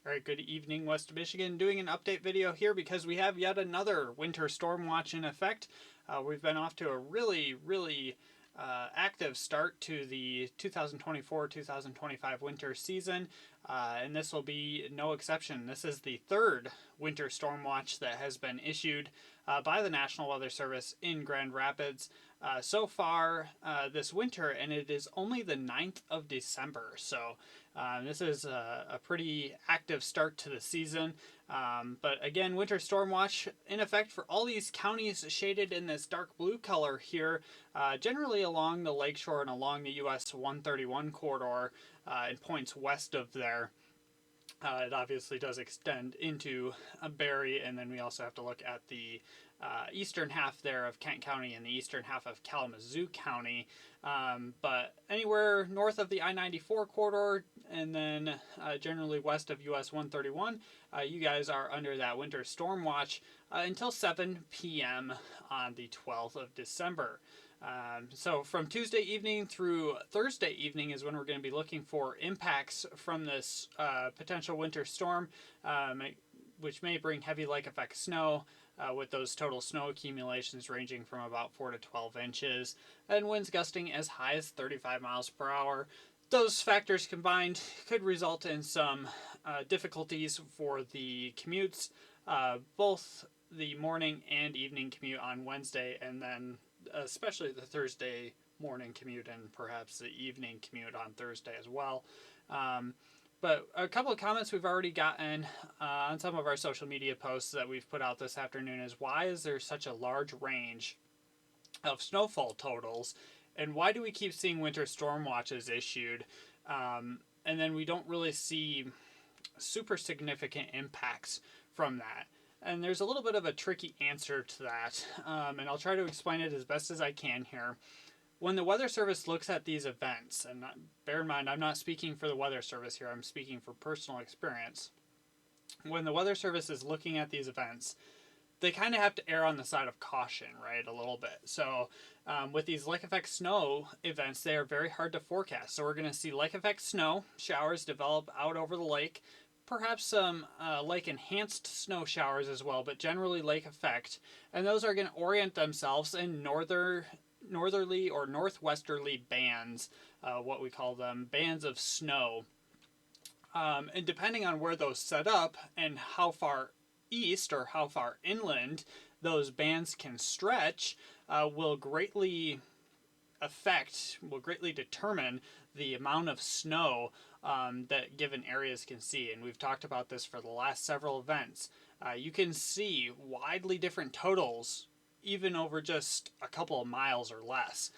All right, good evening, West Michigan. Doing an update video here because we have yet another winter storm watch in effect. We've been off to a really active start to the 2024-2025 winter season, and this will be no exception. This is the third winter storm watch that has been issued by the National Weather Service in Grand Rapids so far this winter, and it is only the 9th of December. So this is a pretty active start to the season. But again, winter storm watch in effect for all these counties shaded in this dark blue color here, generally along the lakeshore and along the US 131 corridor and points west of there. It obviously does extend into Barre, and then we also have to look at the eastern half there of Kent County and the eastern half of Kalamazoo County. But anywhere north of the I-94 corridor and then generally west of US 131, you guys are under that winter storm watch until 7 p.m. on the 12th of December. So from Tuesday evening through Thursday evening is when we're going to be looking for impacts from this potential winter storm, which may bring heavy lake effect snow, with those total snow accumulations ranging from about 4 to 12 inches, and winds gusting as high as 35 miles per hour. Those factors combined could result in some difficulties for the commutes, both the morning and evening commute on Wednesday, and then especially the Thursday morning commute and perhaps the evening commute on Thursday as well. But a couple of comments we've already gotten on some of our social media posts that we've put out this afternoon is, why is there such a large range of snowfall totals, and why do we keep seeing winter storm watches issued, and then we don't really see super significant impacts from that? And there's a little bit of a tricky answer to that, and I'll try to explain it as best as I can here. When the Weather Service looks at these events, and bear in mind, I'm not speaking for the Weather Service here, I'm speaking for personal experience. When the Weather Service is looking at these events, they kind of have to err on the side of caution, right, a little bit. So with these lake effect snow events, they are very hard to forecast. So we're going to see lake effect snow showers develop out over the lake, perhaps some lake enhanced snow showers as well, but generally lake effect. And those are going to orient themselves in northerly or northwesterly bands, what we call them, bands of snow. And depending on where those set up and how far east or how far inland those bands can stretch, will greatly determine the amount of snow that given areas can see. And we've talked about this for the last several events. You can see widely different totals even over just a couple of miles or less.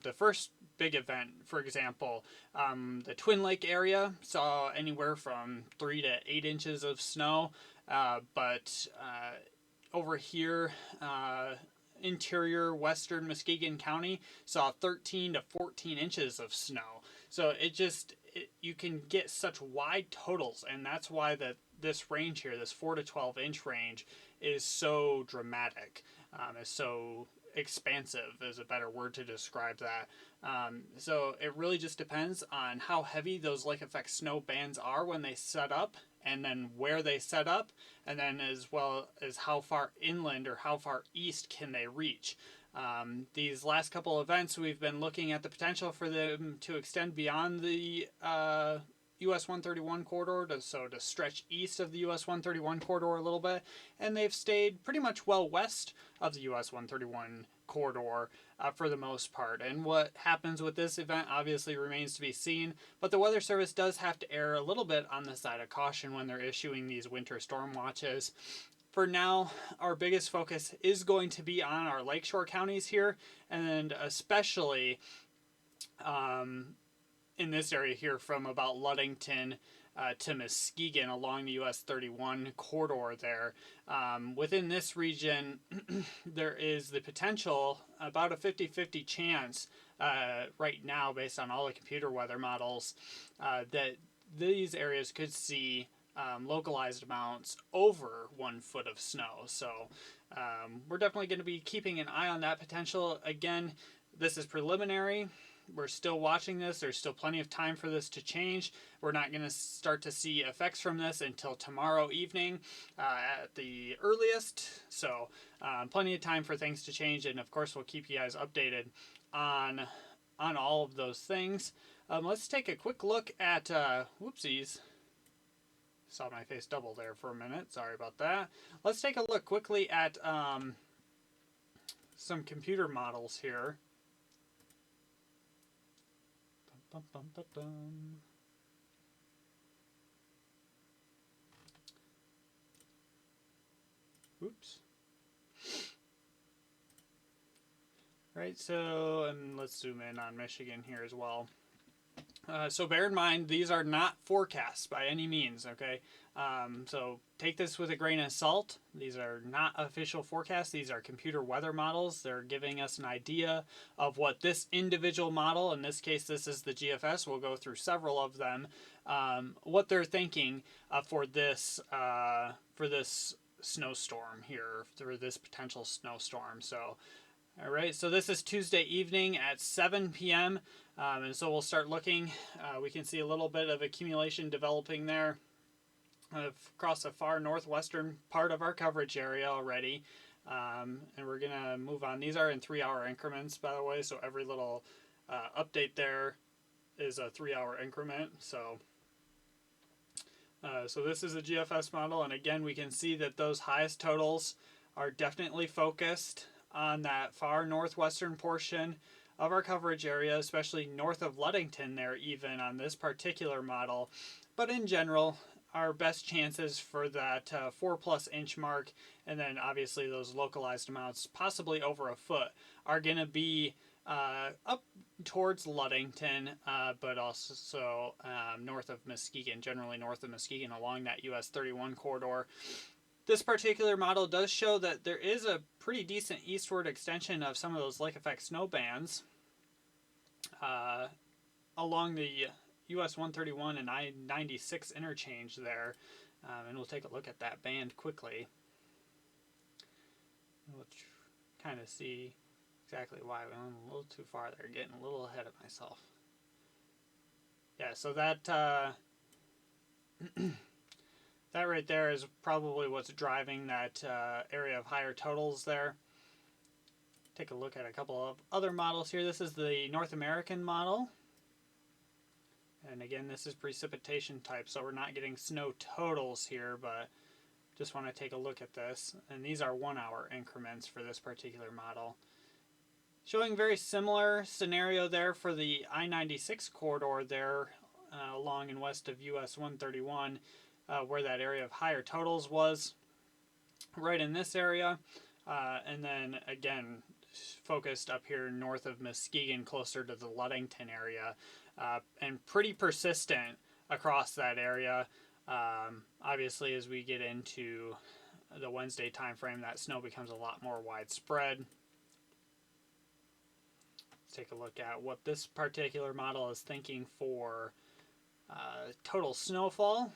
The first big event, for example, the Twin Lake area saw anywhere from 3 to 8 inches of snow, but over here, interior western Muskegon County saw 13 to 14 inches of snow. So you can get such wide totals, and that's why this range here, this 4 to 12 inch range, is so dramatic, is so expansive is a better word to describe that. So it really just depends on how heavy those lake effect snow bands are when they set up, and then where they set up, and then as well as how far inland or how far east can they reach. These last couple events, we've been looking at the potential for them to extend beyond the US 131 corridor, to stretch east of the US 131 corridor a little bit, and they've stayed pretty much well west of the US 131 corridor for the most part. And what happens with this event obviously remains to be seen, but the Weather Service does have to err a little bit on the side of caution when they're issuing these winter storm watches. For now, our biggest focus is going to be on our lakeshore counties here, and especially in this area here from about Ludington to Muskegon along the US 31 corridor there. Within this region, there is the potential, about a 50-50 chance right now, based on all the computer weather models, that these areas could see localized amounts over 1 foot of snow. So we're definitely going to be keeping an eye on that potential. Again, this is preliminary. we're still watching this. There's still plenty of time for this to change. We're not going to start to see effects from this until tomorrow evening at the earliest. So plenty of time for things to change, and of course we'll keep you guys updated on all of those things. Let's take a quick look at whoopsies. Saw my face double there for a minute. Sorry about that. Let's take a look quickly at some computer models here. Bum, bum, bum, bum. Oops. Right, so, and let's zoom in on Michigan here as well. So bear in mind, these are not forecasts by any means, okay? So take this with a grain of salt. These are not official forecasts. These are computer weather models. They're giving us an idea of what this individual model, in this case this is the GFS, we'll go through several of them, what they're thinking for this snowstorm here, for this potential snowstorm. So all right, so this is Tuesday evening at 7 p.m. And so we'll start looking. We can see a little bit of accumulation developing there across the far northwestern part of our coverage area already. And we're going to move on. These are in 3-hour increments, by the way, so every little update there is a 3-hour increment. So this is a GFS model, and again, we can see that those highest totals are definitely focused on that far northwestern portion of our coverage area, especially north of Ludington there even on this particular model. But in general, our best chances for that 4+ inch mark, and then obviously those localized amounts, possibly over a foot, are going to be up towards Ludington, but also north of Muskegon, generally north of Muskegon along that US 31 corridor. This particular model does show that there is a pretty decent eastward extension of some of those lake effect snow bands along the US 131 and I-96 interchange there. And we'll take a look at that band quickly. We'll kind of see exactly why. I'm a little too far there, getting a little ahead of myself. Yeah, so that that right there is probably what's driving that area of higher totals there. Take a look at a couple of other models here. This is the North American model. And again, this is precipitation type, so we're not getting snow totals here, but just want to take a look at this. And these are 1-hour increments for this particular model. Showing very similar scenario there for the I-96 corridor there along and west of US 131, where that area of higher totals was, right in this area. And then again, focused up here north of Muskegon, closer to the Ludington area, and pretty persistent across that area. Obviously, as we get into the Wednesday time frame, that snow becomes a lot more widespread. Let's take a look at what this particular model is thinking for total snowfall.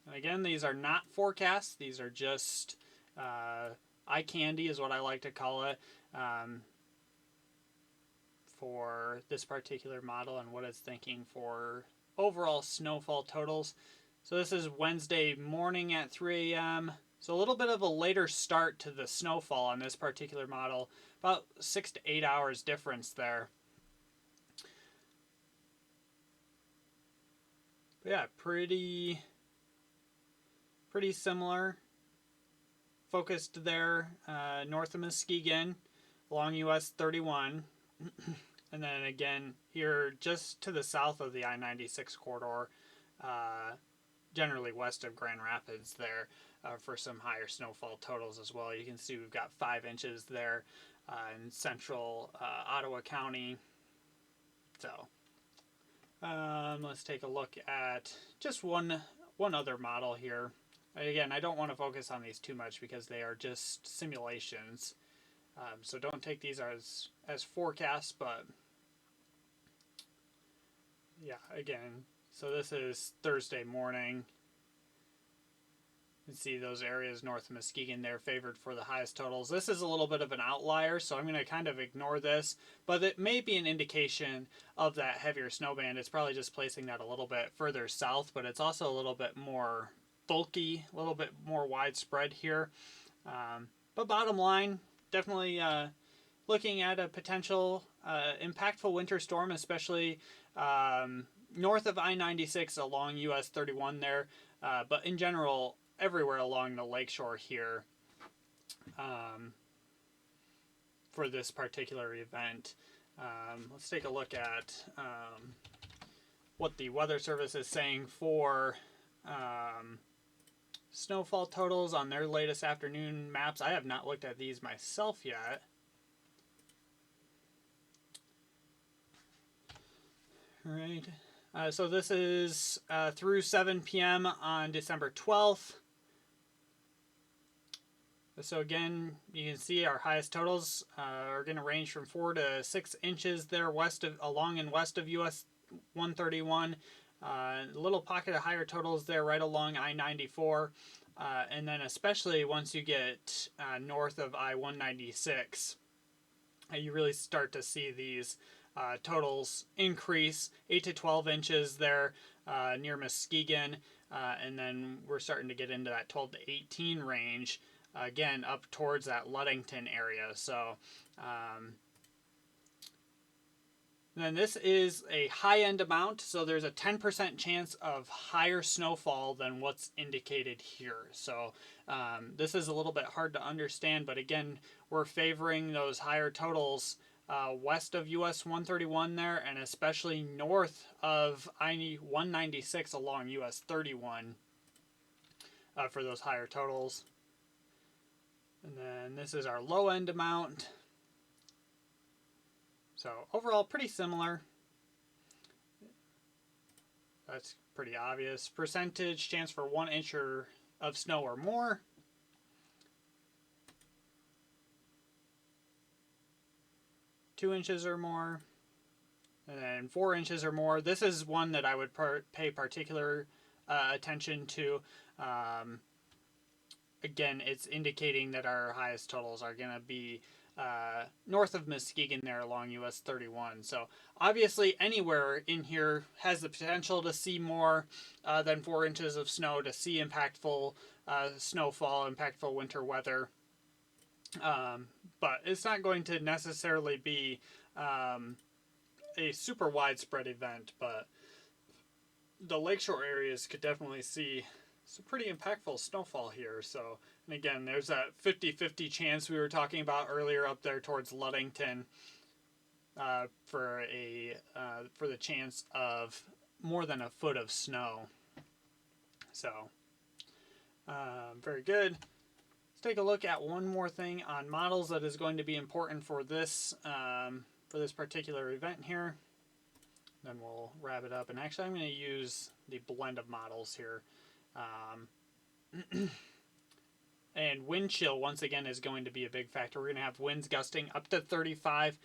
And again, these are not forecasts. These are just eye candy is what I like to call it for this particular model and what it's thinking for overall snowfall totals. So this is Wednesday morning at 3 a.m. So a little bit of a later start to the snowfall on this particular model, about 6 to 8 hours difference there. But yeah, pretty similar. Focused there north of Muskegon along US 31. And then again here just to the south of the I-96 corridor, generally west of Grand Rapids there, for some higher snowfall totals as well. You can see we've got 5 inches there in central Ottawa County. So let's take a look at just one other model here. Again, I don't want to focus on these too much because they are just simulations. So don't take these as forecasts, but yeah, again, so this is Thursday morning. You see those areas north of Muskegon there favored for the highest totals. This is a little bit of an outlier, so I'm going to kind of ignore this, but it may be an indication of that heavier snow band. It's probably just placing that a little bit further south, but it's also a little bit more bulky, a little bit more widespread here. But bottom line, definitely looking at a potential impactful winter storm, especially north of I-96 along US 31 there, but in general, everywhere along the lakeshore here for this particular event. Let's take a look at what the Weather Service is saying for snowfall totals on their latest afternoon maps. I have not looked at these myself yet. All right. So this is through 7 p.m. on December 12th. So again, you can see our highest totals are going to range from 4 to 6 inches there along and west of US 131. A little pocket of higher totals there right along I-94. And then especially once you get north of I-196, you really start to see these totals increase 8 to 12 inches there near Muskegon. And then we're starting to get into that 12 to 18 range. Again, up towards that Ludington area. So then this is a high-end amount, so there's a 10% chance of higher snowfall than what's indicated here. So this is a little bit hard to understand, but again, we're favoring those higher totals west of US 131 there, and especially north of I-196 along US 31 for those higher totals. And then this is our low end amount. So overall, pretty similar. That's pretty obvious. Percentage chance for 1 inch of snow or more. Two inches or more. And then 4 inches or more. This is one that I would pay particular attention to. Again, it's indicating that our highest totals are going to be north of Muskegon there along US 31. So obviously anywhere in here has the potential to see more than 4 inches of snow, to see impactful snowfall, impactful winter weather. But it's not going to necessarily be a super widespread event, but the lakeshore areas could definitely see some pretty impactful snowfall here. So, and again, there's that 50-50 chance we were talking about earlier up there towards Ludington for the chance of more than a foot of snow. So, very good. Let's take a look at one more thing on models that is going to be important for this particular event here. Then we'll wrap it up. And actually, I'm going to use the blend of models here. And wind chill, once again, is going to be a big factor. We're going to have winds gusting up to 35,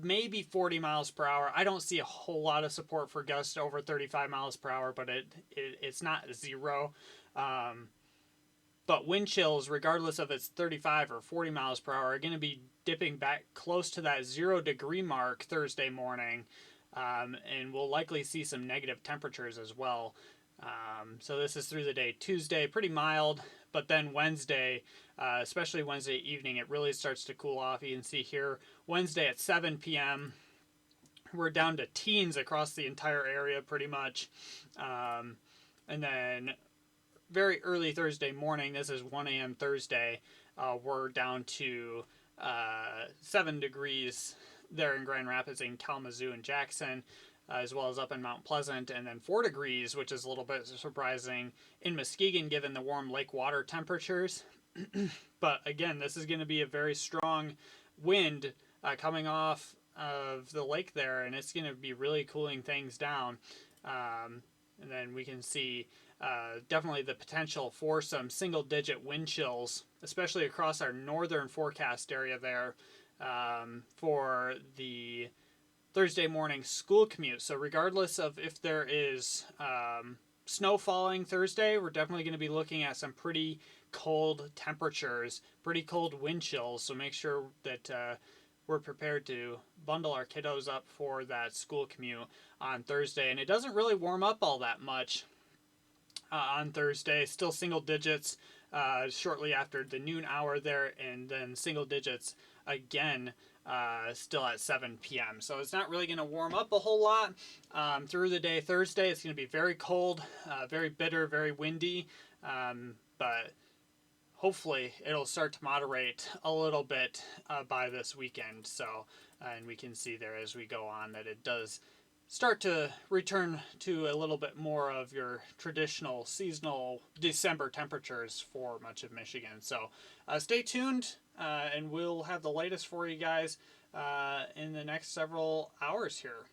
maybe 40 miles per hour. I don't see a whole lot of support for gusts over 35 miles per hour, but it's not zero. But wind chills, regardless of it's 35 or 40 miles per hour, are going to be dipping back close to that 0 degree mark Thursday morning. And we'll likely see some negative temperatures as well. So this is through the day. Tuesday, pretty mild, but then Wednesday, especially Wednesday evening, it really starts to cool off. You can see here, Wednesday at 7 p.m., we're down to teens across the entire area pretty much. And then very early Thursday morning, this is 1 a.m. Thursday, we're down to 7 degrees there in Grand Rapids, in Kalamazoo and Jackson, as well as up in Mount Pleasant, and then 4 degrees, which is a little bit surprising, in Muskegon given the warm lake water temperatures. But again, this is going to be a very strong wind coming off of the lake there, and it's going to be really cooling things down. And then we can see definitely the potential for some single-digit wind chills, especially across our northern forecast area there for the Thursday morning school commute. So regardless of if there is snow falling Thursday, we're definitely going to be looking at some pretty cold temperatures, pretty cold wind chills. So make sure that we're prepared to bundle our kiddos up for that school commute on Thursday. And it doesn't really warm up all that much on Thursday. Still single digits shortly after the noon hour there, and then single digits again still at 7 p.m. So it's not really going to warm up a whole lot through the day. Thursday, it's going to be very cold, very bitter, very windy, but hopefully it'll start to moderate a little bit by this weekend. So, and we can see there as we go on that it does start to return to a little bit more of your traditional seasonal December temperatures for much of Michigan. So stay tuned, and we'll have the latest for you guys in the next several hours here.